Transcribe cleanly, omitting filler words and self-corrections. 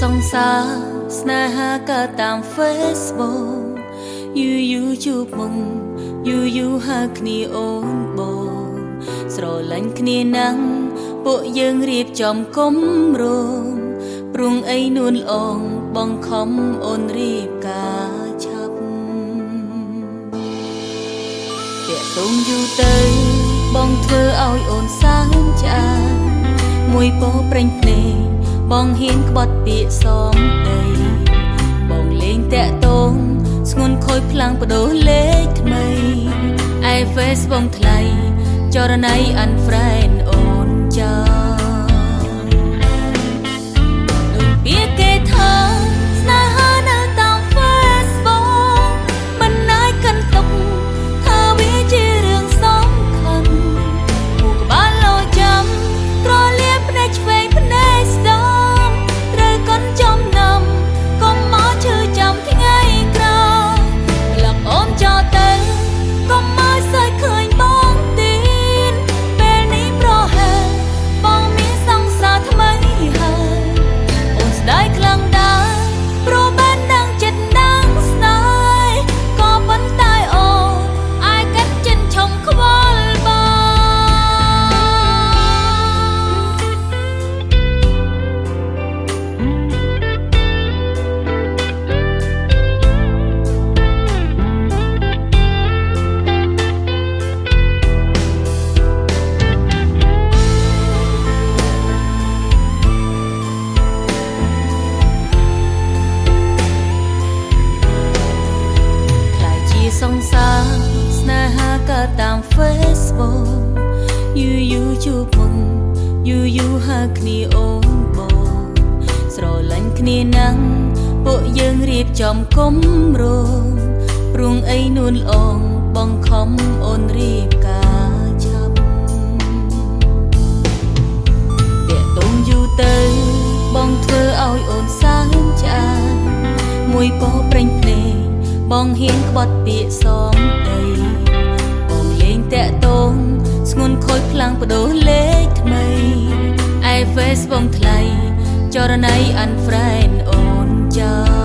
សង្សារស្នេហាកើតតាម Facebook យូរជួបមុំយូរហៅគ្នាអូនបងស្រឡាញ់គ្នាណាស់ពួកយើងរៀបចំគម្រោងព្រុងអីនួនល្អងបងខំអូនរៀបការឆាប់តាក់ទងយូរទៅបងធ្វើឲ្យអូនសើចឆ្អានមួយពោប្រេងភ្នែកបងហ៊ានក្បត់ពាក្យសំដីបងលេងតាក់ទងស្ងួនខូចខ្លាំងបដូរលេខថ្មីឯ Face បងថ្លៃចរណៃ unfriend អូនចាដូចពាក្យគេថាស្នេហានៅតាម Facebook មិនអាចកាន់ទុកថាវាជារឿងសំខាន់គូក្បាលលោចាំត្រលាភ្នែកឆ្វេងភ្នែកស្ដាំត្រូវកូនចំណាំកុំមកឈឺចាំថ្ងៃក្រោយលកអូនចោលទៅកុំមកសើចឃើញបងទៀតពេលនេះប្រហែលបងមានសង្សារថ្មីហើយអូនស្ដាយខ្លាំងដែរព្រោះបានដឹងចិត្តដឹងស្នេហ៍ក៏ប៉ុន្តែអូនអាចកាត់ចិនឈុំខ្វល់បងសង្សារស្នេហាកើតតាម Facebook យូរជួបមុំយូរហៅគ្នាអូនបងស្រឡាញ់គ្នាណាស់ពួកយើងរៀបចំគម្រោងព្រុងអីនួនល្អងបងខំអូនរៀបការឆាប់តាក់ទងយូរទៅបងធ្វើឲ្យអូនសើចឆ្អានមួយពោប្រេងភ្នែកបងហ៊ានក្បត់ពាក្យសំដីបងលេងតាក់ទងស្ងួនខូចខ្លាំងបដូរលេខថ្មីឯ Face បងថ្លៃចរណៃ unfriend អូនចា